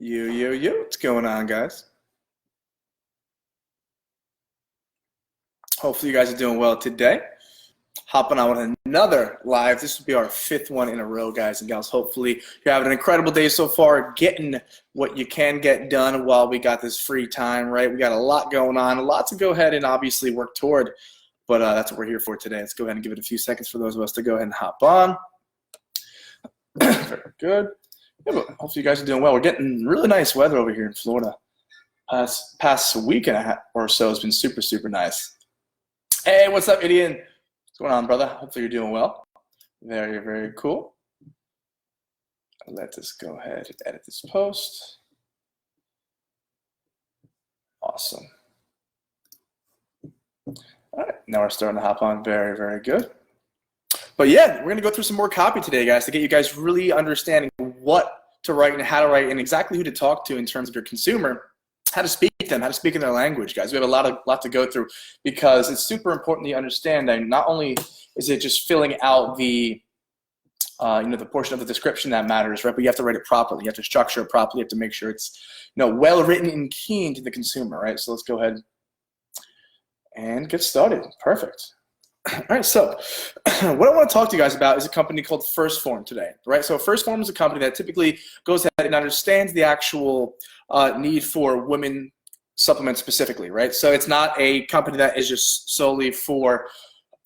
Yo, what's going on, guys? Hopefully you guys are doing well today. Hopping on with another live. This will be our fifth one in a row, guys and gals. Hopefully you're having an incredible day so far, getting what you can get done while we got this free time, right? We got a lot going on, a lot to go ahead and obviously work toward, but that's what we're here for today. Let's go ahead and give it a few seconds for those of us to go ahead and hop on. Very good. Yeah, but hopefully you guys are doing well. We're getting really nice weather over here in Florida. Past week and a half or so has been super, super nice. Hey, what's up, Idian? What's going on, brother? Hopefully you're doing well. Very, very cool. Let us go ahead and edit this post. Awesome. All right, now we're starting to hop on. Very, very good. But yeah, we're going to go through some more copy today, guys, to get you guys really understanding what to write and how to write and exactly who to talk to in terms of your consumer, how to speak to them, how to speak in their language, guys. We have a lot to go through because it's super important that you understand that not only is it just filling out the the portion of the description that matters, right? But you have to write it properly. You have to structure it properly. You have to make sure it's well written and keen to the consumer, right? So let's go ahead and get started. Perfect. All right, so what I want to talk to you guys about is a company called First Form today, right? So First Form is a company that typically goes ahead and understands the actual need for women supplements specifically, right? So it's not a company that is just solely for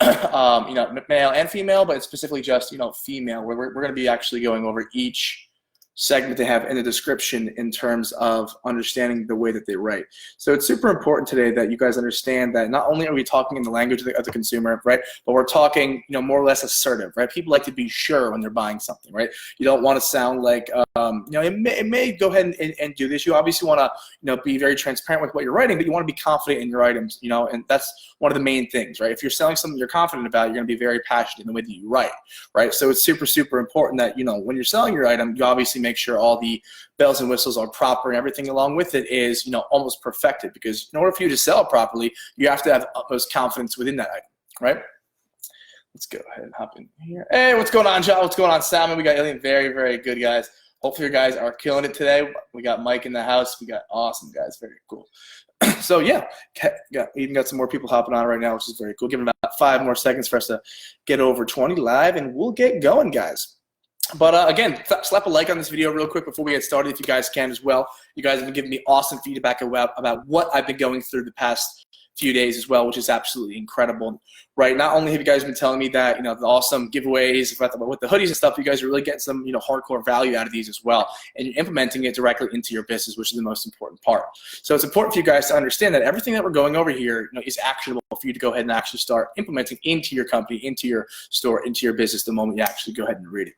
male and female, but it's specifically just female. We're going to be actually going over each segment they have in the description in terms of understanding the way that they write. So it's super important today that you guys understand that not only are we talking in the language of the consumer, right, but we're talking more or less assertive, right? People like to be sure when they're buying something, right? You don't want to sound like it may go ahead and do this. You obviously want to be very transparent with what you're writing, but you want to be confident in your items, and that's one of the main things, right? If you're selling something you're confident about, you're going to be very passionate in the way that you write, right? So it's super, super important that when you're selling your item, you obviously make sure all the bells and whistles are proper and everything along with it is almost perfected, because in order for you to sell it properly, you have to have utmost confidence within that item, right? Let's go ahead and hop in here. Hey, what's going on, John? What's going on, Salmon? We got Alien. Very, very good, guys. Hopefully you guys are killing it today. We got Mike in the house. We got awesome guys. Very cool. So yeah, even got some more people hopping on right now, which is very cool. Give them about 5 more seconds for us to get over 20 live, and we'll get going, guys. But again, slap a like on this video real quick before we get started if you guys can as well. You guys have been giving me awesome feedback about what I've been going through the past few days as well, which is absolutely incredible, right? Not only have you guys been telling me that, the awesome giveaways with the hoodies and stuff, you guys are really getting some, hardcore value out of these as well, and you're implementing it directly into your business, which is the most important part. So it's important for you guys to understand that everything that we're going over here, is actionable for you to go ahead and actually start implementing into your company, into your store, into your business the moment you actually go ahead and read it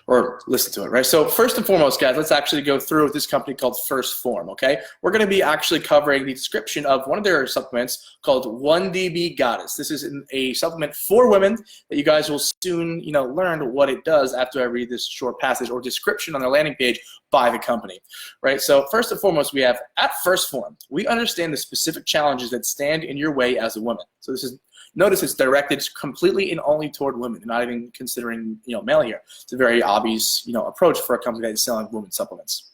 or listen to it, right? So first and foremost, guys, let's actually go through this company called First Form, okay? We're going to be actually covering the description of one of their supplements called 1DB Goddess. This is a supplement for women that you guys will soon, learn what it does after I read this short passage or description on their landing page by the company, right? So first and foremost, we have at First Form, we understand the specific challenges that stand in your way as a woman. So notice it's directed completely and only toward women, and not even considering male here. It's a very obvious approach for a company that is selling women's supplements.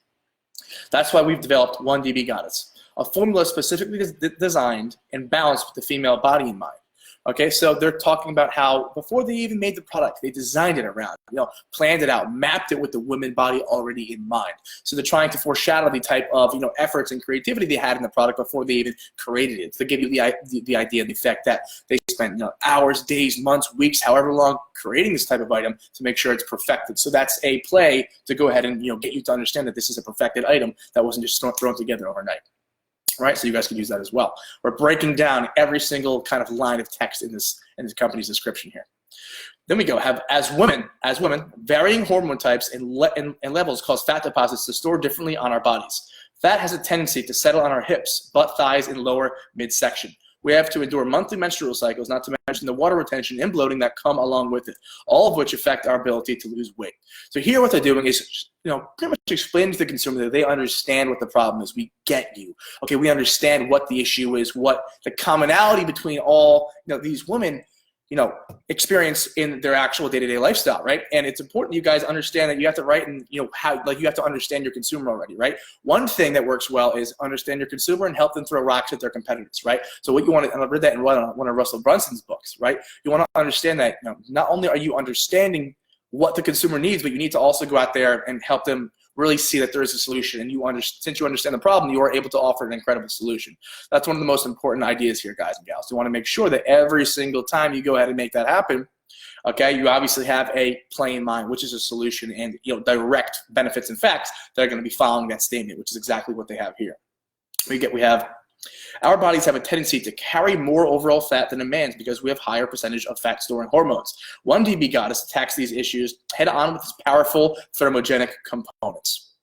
That's why we've developed 1DB Goddess, a formula specifically designed and balanced with the female body in mind. Okay, so they're talking about how before they even made the product, they designed it around, planned it out, mapped it with the women body already in mind. So they're trying to foreshadow the type of efforts and creativity they had in the product before they even created it. To give you the idea, the effect that they spent hours, days, months, weeks, however long creating this type of item to make sure it's perfected. So that's a play to go ahead and get you to understand that this is a perfected item that wasn't just thrown together overnight. Right, so you guys can use that as well. We're breaking down every single kind of line of text in this company's description here. Then we go have as women, varying hormone types and levels cause fat deposits to store differently on our bodies. Fat has a tendency to settle on our hips, butt, thighs, and lower midsection. We have to endure monthly menstrual cycles, not to mention the water retention and bloating that come along with it, all of which affect our ability to lose weight. So here what they're doing is, pretty much explaining to the consumer that they understand what the problem is. We get you. Okay, we understand what the issue is, what the commonality between all, these women experience in their actual day-to-day lifestyle, right? And it's important you guys understand that you have to write and, you have to understand your consumer already, right? One thing that works well is understand your consumer and help them throw rocks at their competitors, right? So what you want to, and I read that in one of Russell Brunson's books, right? You want to understand that, not only are you understanding what the consumer needs, but you need to also go out there and help them really see that there is a solution. And since you understand the problem, you are able to offer an incredible solution. That's one of the most important ideas here, guys and gals. You want to make sure that every single time you go ahead and make that happen, okay, you obviously have a play in mind, which is a solution, and direct benefits and facts that are going to be following that statement, which is exactly what they have here. Our bodies have a tendency to carry more overall fat than a man's because we have higher percentage of fat storing hormones. 1DB Goddess attacks these issues head on with its powerful thermogenic components.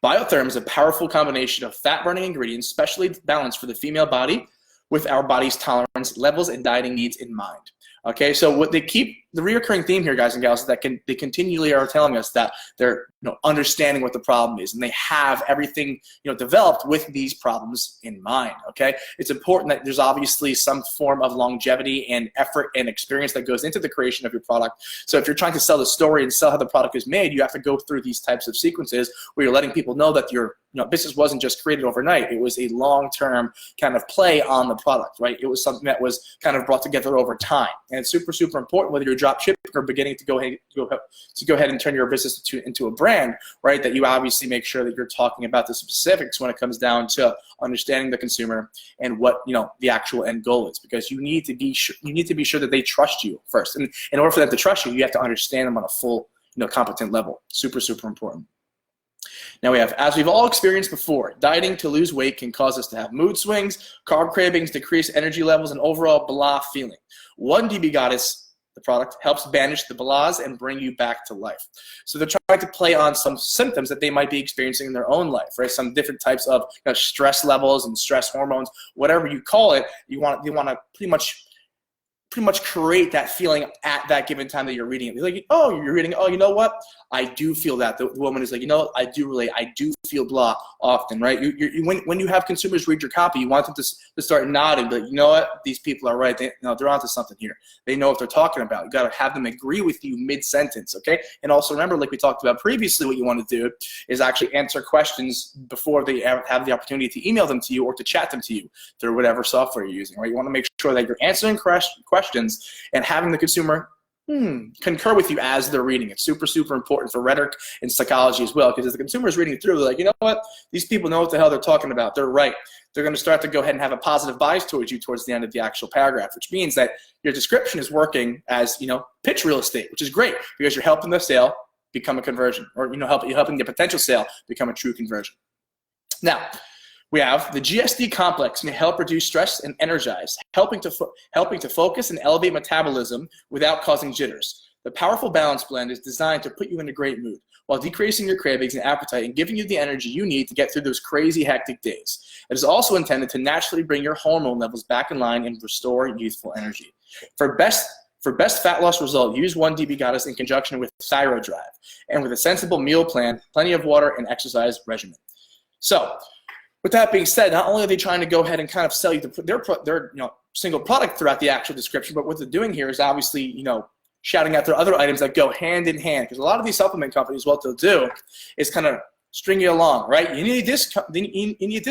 Biotherm is a powerful combination of fat-burning ingredients, specially balanced for the female body with our body's tolerance levels and dieting needs in mind. Okay, so what they keep, the reoccurring theme here, guys and gals, is that they continually are telling us that they're understanding what the problem is, and they have everything developed with these problems in mind. Okay, it's important that there's obviously some form of longevity and effort and experience that goes into the creation of your product. So if you're trying to sell the story and sell how the product is made, you have to go through these types of sequences where you're letting people know that your business wasn't just created overnight. It was a long-term kind of play on the product, right? It was something that was kind of brought together over time. And it's super, super important whether you're dropshipping or beginning to go ahead and turn your business into a brand, right? That you obviously make sure that you're talking about the specifics when it comes down to understanding the consumer and what the actual end goal is, because you need to be sure that they trust you first. And in order for them to trust you, you have to understand them on a full competent level. Super, super important. Now we have, as we've all experienced before, dieting to lose weight can cause us to have mood swings, carb cravings, decreased energy levels, and overall blah feeling. 1DB Goddess, the product, helps banish the blahs and bring you back to life. So they're trying to play on some symptoms that they might be experiencing in their own life, right? Some different types of stress levels and stress hormones, whatever you call it. You want to pretty much create that feeling at that given time that you're reading it. You're like, oh, you're reading, oh, you know what? I do feel that. The woman is like, I do feel blah often, right? When you have consumers read your copy, you want them to start nodding, but you know what? These people are right. They're onto something here. They know what they're talking about. You got to have them agree with you mid-sentence, okay? And also remember, like we talked about previously, what you want to do is actually answer questions before they have the opportunity to email them to you or to chat them to you through whatever software you're using, right? You want to make sure that you're answering questions and having the consumer concur with you as they're reading. It's super, super important for rhetoric and psychology as well, because as the consumer is reading it through, they're like, you know what? These people know what the hell they're talking about. They're right. They're going to start to go ahead and have a positive bias towards you towards the end of the actual paragraph, which means that your description is working as, pitch real estate, which is great because you're helping the sale become a conversion, or, you're helping the potential sale become a true conversion. Now, we have the GSD complex can help reduce stress and energize, helping to focus and elevate metabolism without causing jitters. The powerful balance blend is designed to put you in a great mood while decreasing your cravings and appetite and giving you the energy you need to get through those crazy, hectic days. It is also intended to naturally bring your hormone levels back in line and restore youthful energy. For best fat loss result, use 1DB Goddess in conjunction with Thyroid Drive and with a sensible meal plan, plenty of water, and exercise regimen. So, with that being said, not only are they trying to go ahead and kind of sell you their single product throughout the actual description, but what they're doing here is obviously shouting out their other items that go hand in hand. Because a lot of these supplement companies, what they'll do is kind of string you along, right? You need this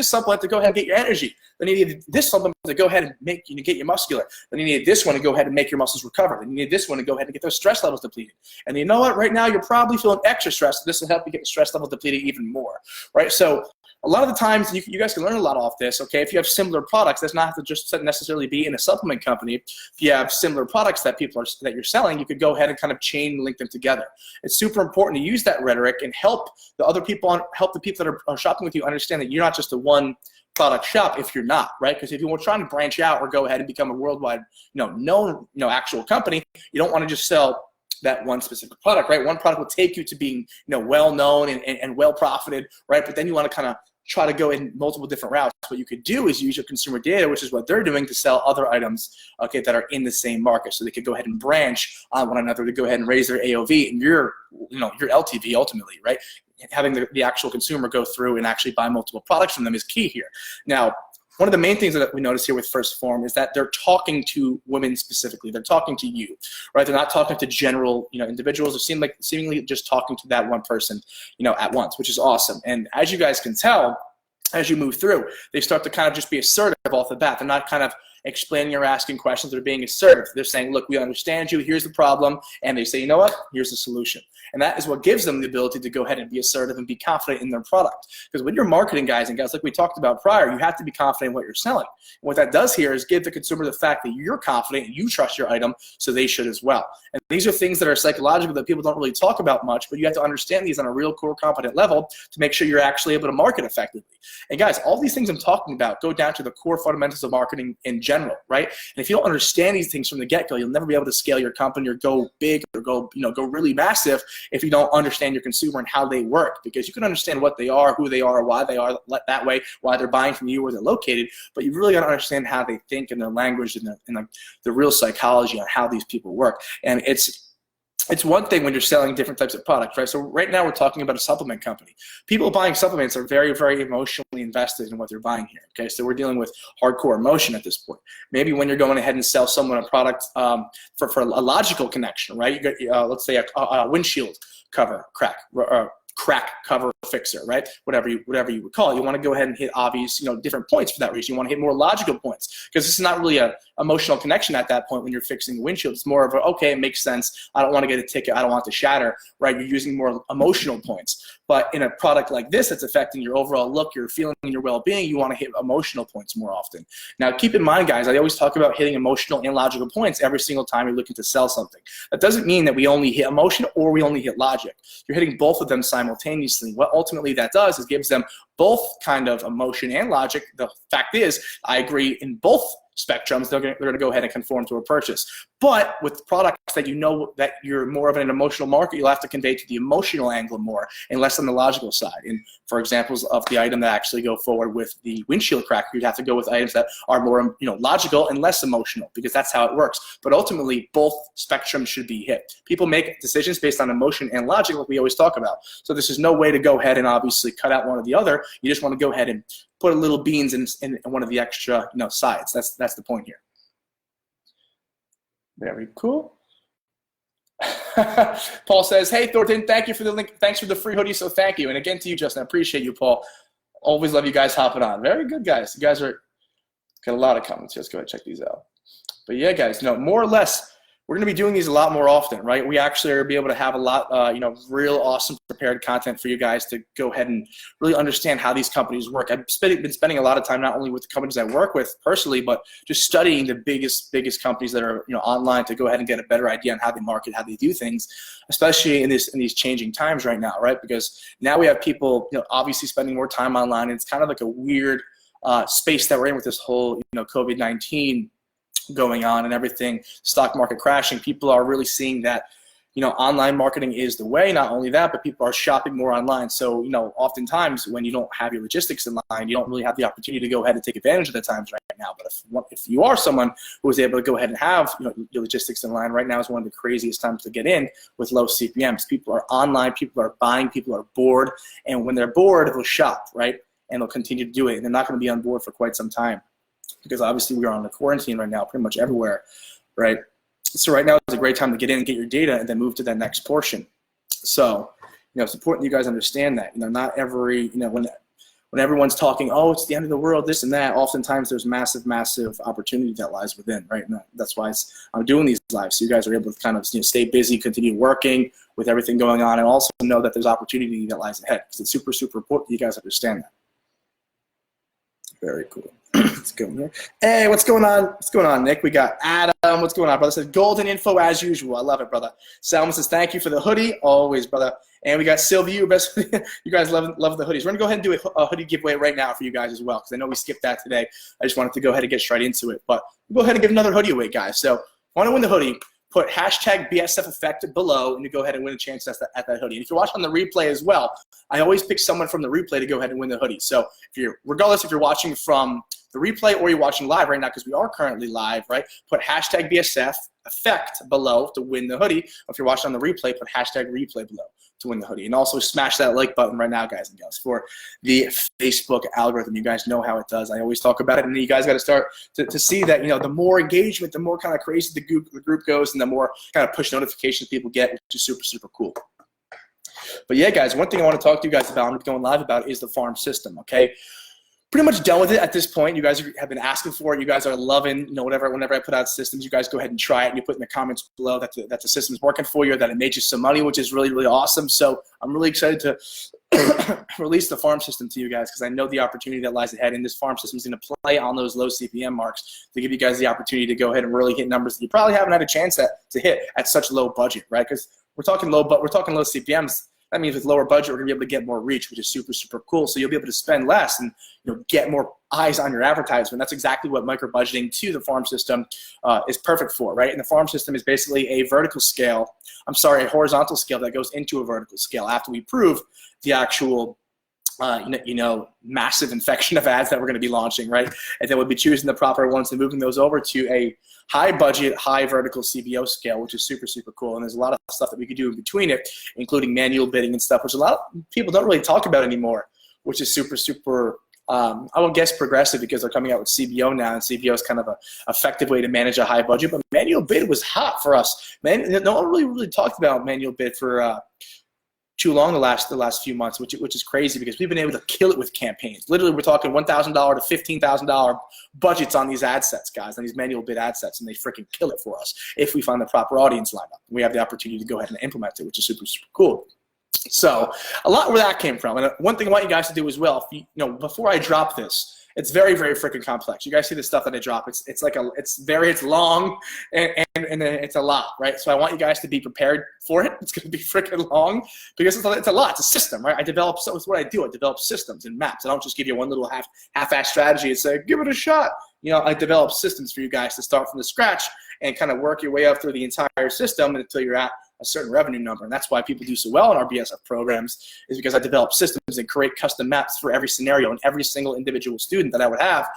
supplement to go ahead and get your energy. Then you need this supplement to go ahead and get you muscular. Then you need this one to go ahead and make your muscles recover. Then you need this one to go ahead and get those stress levels depleted. And you know what? Right now, you're probably feeling extra stressed. This will help you get the stress levels depleted even more, right? So a lot of the times, you guys can learn a lot off this, okay? If you have similar products, that's not have to just necessarily be in a supplement company. If you have similar products that you're selling, you could go ahead and kind of chain link them together. It's super important to use that rhetoric and help the people that are shopping with you understand that you're not just a one product shop if you're not, right? Because if you were trying to branch out or go ahead and become a worldwide, known, actual company, you don't want to just sell that one specific product, right? One product will take you to being, well known and well profited, right? But then you want to kind of try to go in multiple different routes. What you could do is use your consumer data, which is what they're doing, to sell other items, okay, that are in the same market. So they could go ahead and branch on one another to go ahead and raise their AOV and your LTV ultimately, right? Having the actual consumer go through and actually buy multiple products from them is key here. Now, one of the main things that we notice here with First Form is that they're talking to women specifically. They're talking to you, right? They're not talking to general, individuals. They're seemingly just talking to that one person, at once, which is awesome. And as you guys can tell, as you move through, they start to kind of just be assertive off the bat. They're not kind of explaining or asking questions. They're being assertive. They're saying, look, we understand you. Here's the problem. And they say, you know what? Here's the solution. And that is what gives them the ability to go ahead and be assertive and be confident in their product. Because when you're marketing, guys and gals, like we talked about prior, you have to be confident in what you're selling. And what that does here is give the consumer the fact that you're confident and you trust your item, so they should as well. And these are things that are psychological that people don't really talk about much, but you have to understand these on a real core competent level to make sure you're actually able to market effectively. And guys, all these things I'm talking about go down to the core fundamentals of marketing in general, right? And if you don't understand these things from the get-go, you'll never be able to scale your company or go big or go really massive if you don't understand your consumer and how they work. Because you can understand what they are, who they are, why they are that way, why they're buying from you, where they're located, but you really got to understand how they think and their language and the real psychology on how these people work. And it's one thing when you're selling different types of products, right? So right now we're talking about a supplement company. People buying supplements are very, very emotionally invested in what they're buying here, okay? So we're dealing with hardcore emotion at this point. Maybe when you're going ahead and sell someone a product for a logical connection, right? You got, let's say a windshield cover crack cover fixer, right? Whatever you would call it. You want to go ahead and hit obvious, different points for that reason. You want to hit more logical points because this is not really a emotional connection at that point when you're fixing the windshield. It's more of okay, it makes sense. I don't want to get a ticket. I don't want it to shatter, right? You're using more emotional points. But in a product like this that's affecting your overall look, your feeling, and your well-being, you want to hit emotional points more often. Now, keep in mind, guys, I always talk about hitting emotional and logical points every single time you're looking to sell something. That doesn't mean that we only hit emotion or we only hit logic. You're hitting both of them simultaneously. What ultimately that does is gives them both kind of emotion and logic. The fact is, I agree in both spectrums, they're going to go ahead and conform to a purchase. But with products that that you're more of an emotional market, you'll have to convey to the emotional angle more and less on the logical side. And for examples of the item that actually go forward with the windshield cracker, you'd have to go with items that are more logical and less emotional because that's how it works. But ultimately, both spectrums should be hit. People make decisions based on emotion and logic like we always talk about. So this is no way to go ahead and obviously cut out one or the other. You just want to go ahead and put a little beans in one of the extra sides. That's the point here. Very cool. Paul says, hey, Thornton, thank you for the link. Thanks for the free hoodie, so thank you. And again to you, Justin, I appreciate you, Paul. Always love you guys hopping on. Very good, guys. You guys got a lot of comments here. Let's go ahead and check these out. But yeah, guys, more or less, we're going to be doing these a lot more often, right? We actually are going to be able to have a lot, real awesome prepared content for you guys to go ahead and really understand how these companies work. I've been spending a lot of time not only with the companies I work with personally, but just studying the biggest companies that are online to go ahead and get a better idea on how they market, how they do things, especially in these changing times right now, right? Because now we have people, obviously spending more time online, and it's kind of like a weird space that we're in with this whole, COVID-19 going on and everything, stock market crashing. People are really seeing that, online marketing is the way. Not only that, but people are shopping more online. So, oftentimes when you don't have your logistics in line, you don't really have the opportunity to go ahead and take advantage of the times right now. But if you are someone who is able to go ahead and have your logistics in line, right now is one of the craziest times to get in with low CPMs. People are online, people are buying, people are bored, and when they're bored, they'll shop, right? And they'll continue to do it, and they're not going to be on board for quite some time. Because obviously we are on the quarantine right now pretty much everywhere, right? So right now is a great time to get in and get your data and then move to that next portion. So, it's important you guys understand that. Not every, when everyone's talking, oh, it's the end of the world, this and that, oftentimes there's massive, massive opportunity that lies within, right? And that's why I'm doing these lives. So you guys are able to kind of stay busy, continue working with everything going on, and also know that there's opportunity that lies ahead. Because it's super, super important you guys understand that. Very cool. Let's go here. Hey, what's going on? What's going on, Nick? We got Adam. What's going on, brother? Says golden info as usual. I love it, brother. Salmon says thank you for the hoodie. Always, brother. And we got Sylvia. You guys love the hoodies. We're gonna go ahead and do a hoodie giveaway right now for you guys as well, because I know we skipped that today. I just wanted to go ahead and get straight into it. But we'll go ahead and give another hoodie away, guys. So want to win the hoodie? Put hashtag BSF Effect below, and you go ahead and win a chance at that hoodie. And if you're watching on the replay as well, I always pick someone from the replay to go ahead and win the hoodie. So regardless if you're watching from the replay or you're watching live right now, because we are currently live, right? Put hashtag BSF Effect below to win the hoodie. If you're watching on the replay, put hashtag replay below to win the hoodie. And also smash that like button right now, guys and gals, for the Facebook algorithm. You guys know how it does. I always talk about it, and then you guys got to start to see that, the more engagement, the more kind of crazy the group goes, and the more kind of push notifications people get, which is super, super cool. But yeah, guys, one thing I want to talk to you guys about, I'm going live about, is the farm system, okay? Pretty much done with it at this point. You guys have been asking for it. You guys are loving, whenever I put out systems, you guys go ahead and try it, and you put in the comments below that the system's working for you, or that it made you some money, which is really, really awesome. So I'm really excited to release the farm system to you guys, because I know the opportunity that lies ahead, and this farm system is going to play on those low CPM marks to give you guys the opportunity to go ahead and really hit numbers that you probably haven't had a chance to hit at such low budget, right? Because we're talking low CPMs. That means with lower budget, we're going to be able to get more reach, which is super, super cool. So you'll be able to spend less and get more eyes on your advertisement. That's exactly what micro-budgeting to the farm system is perfect for, right? And the farm system is basically a horizontal scale that goes into a vertical scale after we prove the actual massive infection of ads that we're going to be launching, right? And then we'll be choosing the proper ones and moving those over to a high budget, high vertical CBO scale, which is super, super cool. And there's a lot of stuff that we could do in between it, including manual bidding and stuff, which a lot of people don't really talk about anymore, which is super, super, I would guess progressive, because they're coming out with CBO now, and CBO is kind of an effective way to manage a high budget. But manual bid was hot for us. No one really talked about manual bid for too long the last few months, which is crazy, because we've been able to kill it with campaigns. Literally, we're talking $1,000 to $15,000 budgets on these ad sets, guys, on these manual bid ad sets, and they freaking kill it for us if we find the proper audience lineup. We have the opportunity to go ahead and implement it, which is super, super cool. So a lot where that came from. And one thing I want you guys to do as well, before I drop this, it's very, very freaking complex. You guys see the stuff that I drop. It's long and it's a lot, right? So I want you guys to be prepared for it. It's going to be freaking long because it's a lot. It's a system, right? So it's what I do. I develop systems and maps. I don't just give you one little half-ass strategy and say, give it a shot. I develop systems for you guys to start from the scratch and kind of work your way up through the entire system until you're at a certain revenue number. And that's why people do so well in our BSF programs, is because I develop systems and create custom maps for every scenario, and every single individual student that I would have,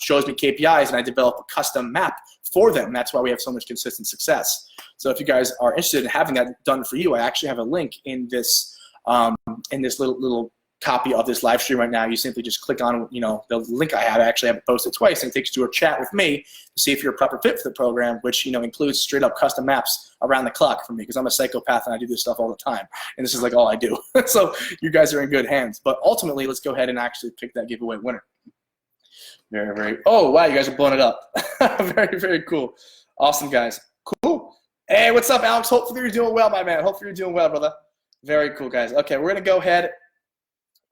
shows me KPIs, and I develop a custom map for them. And that's why we have so much consistent success. So if you guys are interested in having that done for you, I actually have a link in this little copy of this live stream right now. You simply just click on the link I have. I actually have it posted twice, and it takes you to a chat with me to see if you're a proper fit for the program, which includes straight up custom maps around the clock for me, because I'm a psychopath and I do this stuff all the time, and this is like all I do. So you guys are in good hands. But ultimately, let's go ahead and actually pick that giveaway winner. Very, very, oh wow, you guys are blowing it up. Very, very cool. Awesome, guys. Cool. Hey, what's up, Alex? Hopefully you're doing well, my man. Hopefully you're doing well, brother. Very cool, guys. Okay, we're gonna go ahead.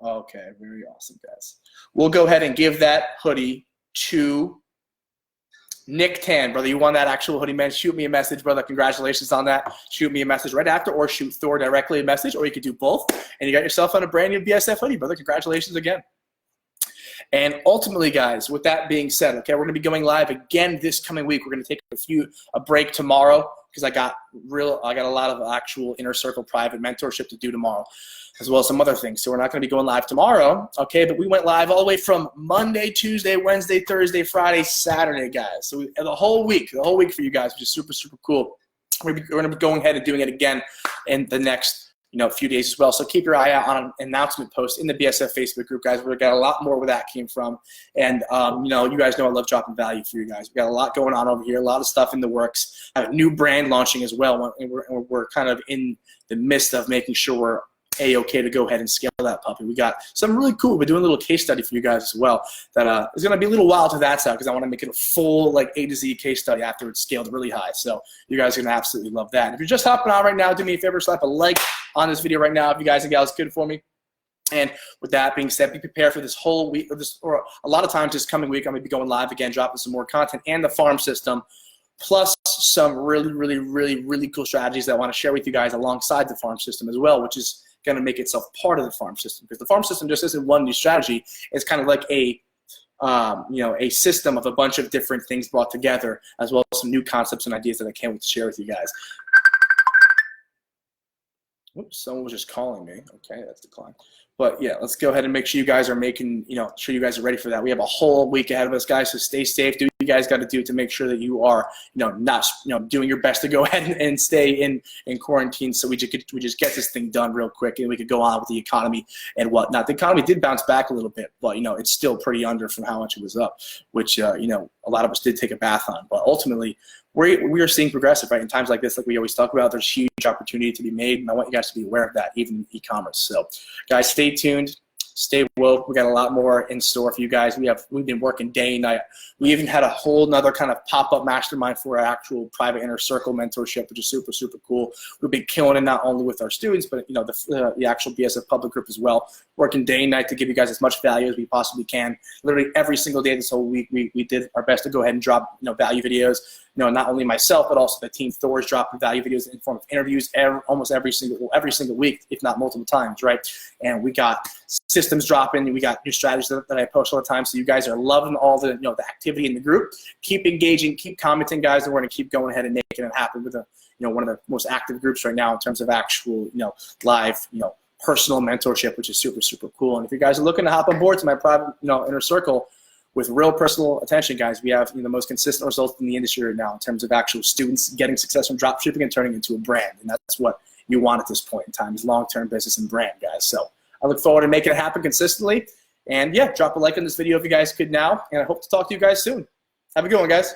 Okay, very awesome, guys. We'll go ahead and give that hoodie to Nick Tan, brother. You won that actual hoodie, man. Shoot me a message, brother. Congratulations on that. Shoot me a message right after, or shoot Thor directly a message, or you could do both, and you got yourself on a brand new BSF hoodie, brother. Congratulations again. And ultimately, guys, with that being said, okay, we're going to be going live again this coming week. We're going to take a break tomorrow, because I got a lot of actual inner circle private mentorship to do tomorrow, as well as some other things. So we're not going to be going live tomorrow, okay? But we went live all the way from Monday, Tuesday, Wednesday, Thursday, Friday, Saturday, guys. So the whole week for you guys, which is super, super cool. We're going to be going ahead and doing it again in the next few days as well. So keep your eye out on an announcement post in the BSF Facebook group, guys. We've got a lot more where that came from. And, you guys know I love dropping value for you guys. We've got a lot going on over here, a lot of stuff in the works. I have a new brand launching as well. And we're kind of in the midst of making sure we're A-okay to go ahead and scale that puppy. We got some really cool. We're doing a little case study for you guys as well that is going to be a little while to that's out, because I want to make it a full A to Z case study after it's scaled really high. So you guys are going to absolutely love that. If you're just hopping on right now, do me a favor, slap a like on this video right now if you guys and gals good for me. And with that being said, be prepared for this whole week, or a lot of times this coming week, I'm going to be going live again, dropping some more content and the farm system, plus some really, really, really, really cool strategies that I want to share with you guys alongside the farm system as well, which is going to make itself part of the farm system, because the farm system just isn't one new strategy. It's kind of like a system of a bunch of different things brought together, as well as some new concepts and ideas that I can't wait to share with you guys. Oops, someone was just calling me. Okay, that's declined. But yeah, let's go ahead and make sure you guys are making, sure you guys are ready for that. We have a whole week ahead of us, guys, so stay safe, do you guys got to do to make sure that you are, not, doing your best to go ahead and stay in quarantine, so we just get this thing done real quick and we could go on with the economy and whatnot. The economy did bounce back a little bit, but it's still pretty under from how much it was up, which a lot of us did take a bath on. But ultimately, we are seeing progressive, right? In times like this, like we always talk about, there's huge opportunity to be made, and I want you guys to be aware of that, even in e-commerce. So, guys, stay tuned. Stay woke. We got a lot more in store for you guys. We've been working day and night. We even had a whole nother kind of pop-up mastermind for our actual private inner circle mentorship, which is super, super cool. We've been killing it not only with our students, but the actual BSF public group as well. Working day and night to give you guys as much value as we possibly can. Literally every single day this whole week, we did our best to go ahead and drop value videos. Not only myself, but also the team Thor's dropping value videos in the form of interviews almost every single week, if not multiple times, right? And we got systems dropping, we got new strategies that I post all the time. So you guys are loving all the the activity in the group. Keep engaging, keep commenting, guys, and we're gonna keep going ahead and making it happen with one of the most active groups right now in terms of actual live personal mentorship, which is super, super cool. And if you guys are looking to hop on board to my private inner circle with real personal attention, guys, we have the most consistent results in the industry right now in terms of actual students getting success from dropshipping and turning into a brand. And that's what you want at this point in time, is long-term business and brand, guys. So I look forward to making it happen consistently. And yeah, drop a like on this video if you guys could now. And I hope to talk to you guys soon. Have a good one, guys.